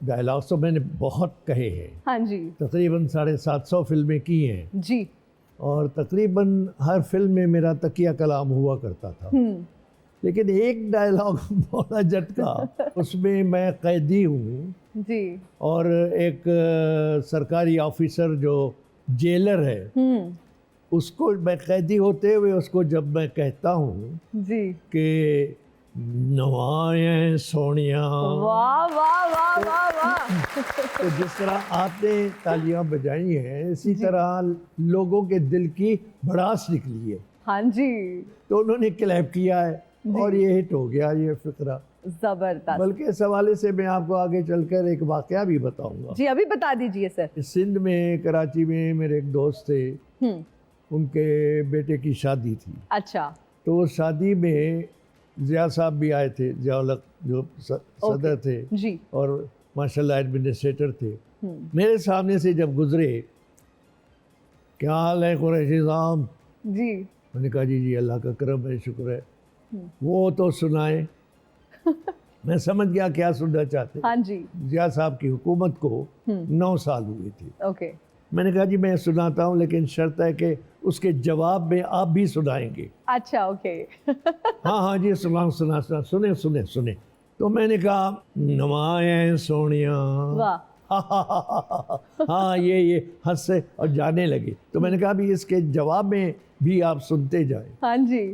Dialogues तो मैंने बहुत कहे हैं, हाँ जी तकरीबन 750 फिल्में की हैं, जी। और तकरीबन हर फिल्म में मेरा तकिया कलाम हुआ करता था। लेकिन एक डायलॉग बड़ा झटका, उसमें मैं कैदी हूँ जी। और एक सरकारी ऑफिसर जो जेलर है, उसको मैं कैदी होते हुए उसको जब मैं कहता हूँ जी। कि नवाए सोनिया, वाह वाह वाह वाह वाह। तो जिस तरह आपने तालियां बजाई हैं, इसी तरह लोगों के दिल की भड़ास निकली है, हाँ जी, तो उन्होंने क्लैप किया है और ये हिट हो गया ये फिक्रा। जबरदस्त। बल्कि इस हवाले से मैं आपको आगे चलकर एक वाकया भी बताऊंगा। जी अभी बता दीजिए सर। सिंध में, कराची में मेरे एक दोस्त थे, उनके बेटे की शादी थी। अच्छा। तो उस शादी में जिया साहब भी आए थे, जियाउल जो सदर थे जी। और माशाल्लाह एडमिनिस्ट्रेटर थे। मेरे सामने से जब गुजरे, क्या हाल है कुरैशी साहब? जी। मैंने कहा जी जी अल्लाह का करम है, शुक्र है। वो तो सुनाए। मैं समझ गया क्या सुनना चाहते। हाँ जी। जिया साहब की हुकूमत को 9 साल हुए थे। ओके। मैंने कहा जी मैं सुनाता हूँ, लेकिन शर्त है कि उसके जवाब में आप भी सुनाएंगे। अच्छा ओके। हाँ हाँ जी सुना सुना सुना, सुने सुने सुने। तो मैंने कहा नवाए सोनिया, वाह। हाँ ये हंसे और जाने लगे। तो मैंने कहा भी इसके जवाब में भी आप सुनते जाए। हाँ जी।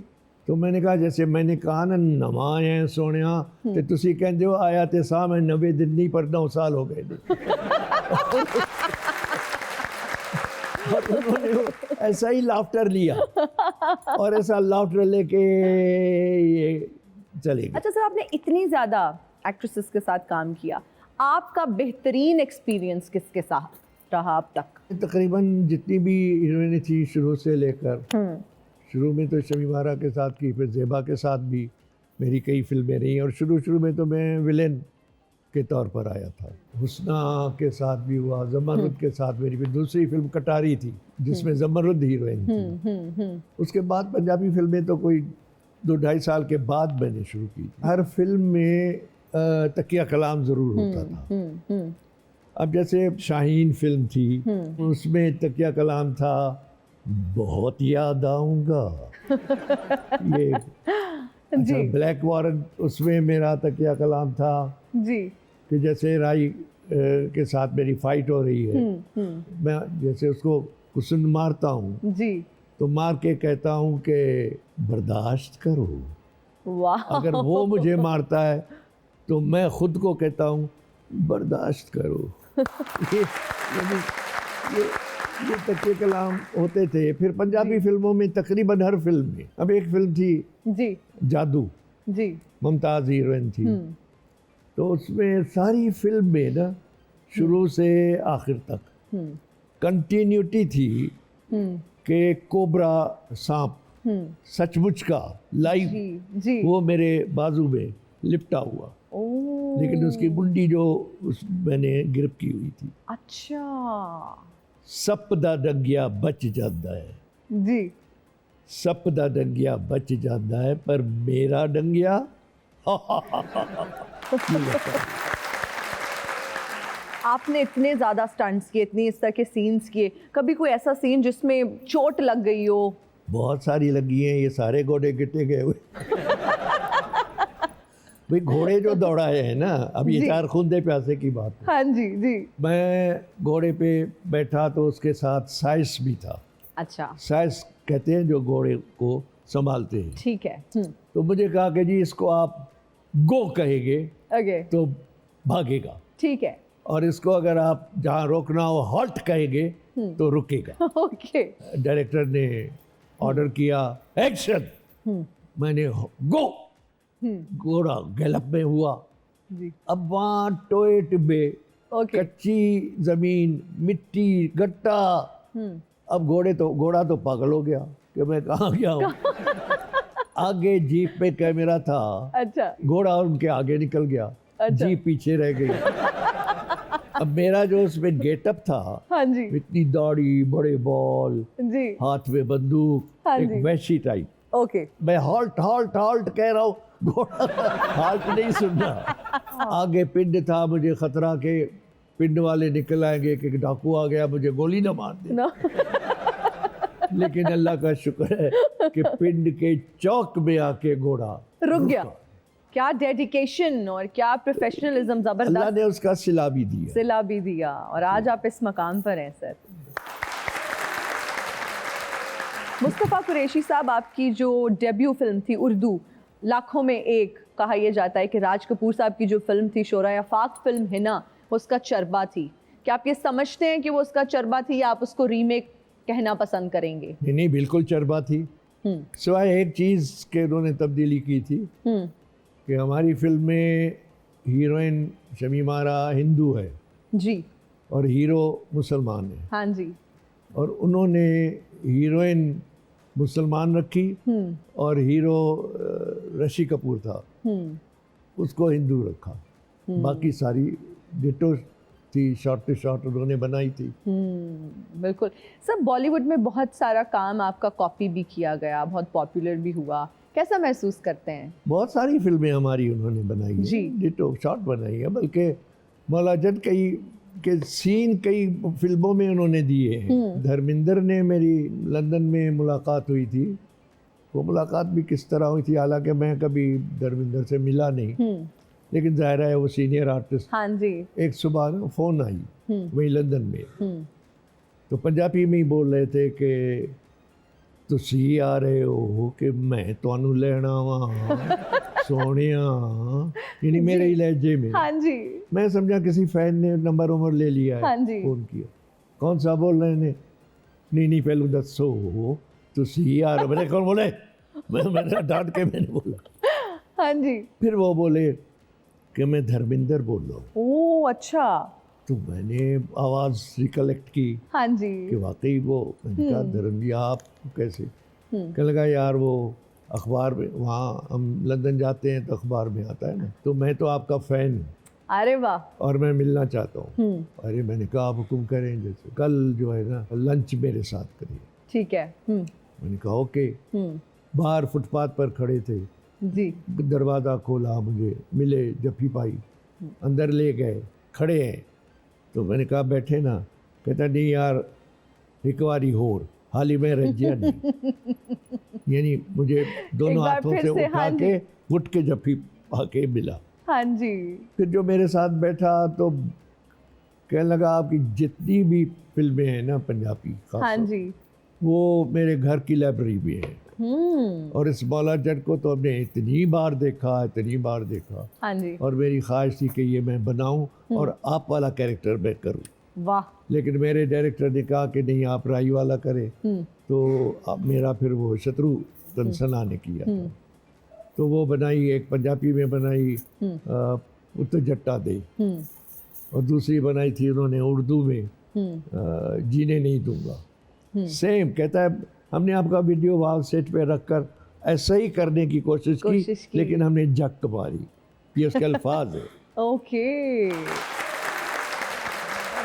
तो मैंने कहा जैसे मैंने कहा ना नवाए सोनिया, तो तुसी कहते हो आया ते साहब 90 दिन नहीं पर 9 साल हो गए। और उन्होंने ऐसा ही लाफ्टर लिया और ऐसा लाफ्टर लेके ये चले गए। अच्छा सर, आपने इतनी ज़्यादा एक्ट्रेसेस के साथ काम किया, आपका बेहतरीन एक्सपीरियंस किसके साथ रहा अब तक? तकरीबन जितनी भी हीरोइनें थी शुरू से लेकर, शुरू में तो शमी मारा के साथ की, फिर ज़ेबा के साथ भी मेरी कई फिल्में रही, और शुरू में तो मैं विलेन के तौर पर आया था। हुस्ना के साथ भी हुआ, जमरुद के साथ मेरी फिर दूसरी फिल्म कटारी थी जिसमें जमरुद हीरोइन थी। उसके बाद पंजाबी फिल्में तो कोई 2-2.5 साल के बाद मैंने शुरू की। हर फिल्म में तकिया कलाम ज़रूर होता था। अब जैसे शाहीन फिल्म थी, उसमें तकिया कलाम था बहुत याद आऊँगा। ये अच्छा, ब्लैक वारंट, उसमें मेरा तकिया कलाम था जी कि जैसे राई के साथ मेरी फाइट हो रही है, मैं जैसे उसको कुसन मारता हूँ जी। तो मार के कहता हूँ कि बर्दाश्त करो। वाह। अगर वो मुझे मारता है तो मैं खुद को कहता हूँ बर्दाश्त करो। ये तकिए कलाम होते थे। फिर पंजाबी फिल्मों में तकरीबन हर फिल्म में, अब एक फिल्म थी जी जादू, जी, मुमताज़ हीरोइन थी, तो उसमें सारी फिल्म में ना शुरू से आखिर तक कंटिन्यूटी थी कि कोबरा सांप सचमुच का लाइव जी। वो मेरे बाजू में लिपटा हुआ, लेकिन उसकी मुंडी जो मैंने गिरफ्त की हुई थी। अच्छा सप दा डंगिया बच जाता है जी। सप दा डंगिया बच जाता है, पर मेरा डंगिया आपने इतने ज़्यादा स्टंट्स किए, इतनी इस तरह के सीन्स किए, कभी कोई ऐसा सीन जिसमें चोट लग गई हो? बहुत सारी लगी हैं, ये सारे घोड़े गिटे गए हुए। भाई घोड़े जो दौड़ाए हैं ना, अब ये 4 खूंदे प्यासे की बात है। हाँ जी जी। मैं घोड़े पे बैठा तो उसके साथ साइस भी था। अच्छा, साइस कहते हैं जो घोड़े को संभालते हैं। ठीक है। तो मुझे कहा कि जी इसको आप गो कहेंगे ओके, तो भागेगा, ठीक है। और इसको अगर आप जहाँ रोकना हो हॉल्ट कहेंगे तो रुकेगा। ओके, डायरेक्टर ने ऑर्डर किया एक्शन, मैंने गो, घोड़ा गैलप में हुआ। जी। अब वहाँ टोए टिब्बे, ओके, कच्ची जमीन, मिट्टी, गट्टा। अब घोड़ा तो पागल हो गया कि मैं कहाँ गया हूँ। आगे जीप पे कैमरा था, अच्छा घोड़ा उनके आगे निकल गया, अच्छा। जीप पीछे रह गई। अब मेरा जो उसमें गेटअप था, हाँ जी इतनी दाढ़ी, बड़े बॉल, जी। हाथ में बंदूक, हाँ एक जी। वैशी टाइप। ओके, मैं हॉल्ट हॉल्ट हॉल्ट कह रहा हूँ, घोड़ा हार्ट नहीं सुनना। आगे पिंड था, मुझे खतरा के पिंड वाले निकल आएंगे कि डाकू आ गया, मुझे गोली ना मार दे। No. लेकिन अल्लाह का शुक्र है कि पिंड के चौक में आके घोड़ा रुक गया। क्या डेडिकेशन और क्या प्रोफेशनलिज्म, अल्लाह जबरदस्त ने उसका सिला भी दिया। सिला भी दिया और आज आप इस मकाम पर हैं सर। मुस्तफ़ा कुरैशी साहब, आपकी जो डेब्यू फिल्म थी उर्दू, लाखों में एक, कहा यह जाता है कि राज कपूर साहब की जो फिल्म थी शोरा आफाक फिल्म है ना, उसका चरबा थी। क्या आप ये समझते हैं कि वो उसका चरबा थी या आप उसको रीमेक कहना पसंद करेंगे? नहीं, बिल्कुल चरबा थी। सिवाय एक चीज़ के उन्होंने तब्दीली की थी कि हमारी फिल्म में हीरोइन शमीम आरा हिंदू है जी। और हीरो मुसलमान है, हाँ जी। और उन्होंने हीरोइन मुसलमान रखी और हीरो ऋषि कपूर था, उसको हिंदू रखा। बाकी सारी डिटो थी, शॉर्ट टू शॉर्ट उन्होंने बनाई थी। बिल्कुल सर, बॉलीवुड में बहुत सारा काम आपका कॉपी भी किया गया, बहुत पॉपुलर भी हुआ, कैसा महसूस करते हैं? बहुत सारी फिल्में हमारी उन्होंने बनाई है, जी। डिटो शॉर्ट बनाई है, बल्कि मौलाजद कई के सीन कई फिल्मों में उन्होंने दिए हैं। धर्मेंद्र ने मेरी लंदन में मुलाकात हुई थी, वो मुलाकात भी किस तरह हुई थी, हालांकि मैं कभी धर्मेंद्र से मिला नहीं, लेकिन जाहिर है वो सीनियर आर्टिस्ट। हाँ जी। एक सुबह ना फ़ोन आई वही लंदन में, तो पंजाबी में ही बोल रहे थे कि तुसी आ रहे हो कि मैं तुहानू लेना वा सोनिया, यानी मेरे ही लहजे में। हाँ जी। मैं समझा किसी फैन ने नंबर उम्र ले लिया है, हाँ जी। फ़ोन किया, कौन सा बोल रहे हैं? नहीं पहलू दसो तुसी आ रहे। मैंने कौन बोले? मैंने डांट के मैंने बोला। हाँ जी। फिर वो बोले कि मैं धर्मेंद्र बोल रहा हूँ। ओह अच्छा। तो मैंने आवाज़ रिकलेक्ट की हाँ जी। कि वाकई वो, मैंने कहा धर्मेंद्र आप कैसे? कहने लगा यार वो अखबार में, वहाँ हम लंदन जाते हैं तो अखबार में आता है ना, तो मैं तो आपका फ़ैन हूँ अरे वाह। और मैं मिलना चाहता हूँ। अरे मैंने कहा आप हुक्म करें, जैसे कल जो है ना लंच मेरे साथ करिए। ठीक है। मैंने कहा ओके। बाहर फुटपाथ पर खड़े थे जी। दरवाज़ा खोला, मुझे मिले, जफ्फी पाई, अंदर ले गए, खड़े हैं। तो मैंने कहा बैठे ना, कहता नहीं यार एक बारी होर, हाल ही में रजिया नहीं। यानी मुझे दोनों हाथों से उठा के घुट के जफ्फी पाके मिला। हाँ जी। फिर जो मेरे साथ बैठा तो कहने लगा आपकी जितनी भी फिल्में हैं ना पंजाबी, हाँ जी, वो मेरे घर की लाइब्रेरी में है। और इस मौला जट को तो हमने इतनी बार देखा, हाँ जी। और मेरी ख्वाहिश थी कि ये मैं बनाऊं और आप वाला कैरेक्टर मैं करूं। वाह। लेकिन मेरे डायरेक्टर ने कहा कि नहीं आप राई वाला करें, तो अब मेरा फिर वो शत्रुघ्न सिन्हा ने किया था। तो वो बनाई, एक पंजाबी में बनाई उत्तर जट्टा दे, और दूसरी बनाई थी उन्होंने उर्दू में जीने नहीं दूंगा। सेम कहता है हमने आपका वीडियो वहाँ सेट पे रखकर ऐसा ही करने की कोशिश की, लेकिन हमने जक मारी। ये उसके अल्फाज है। ओके।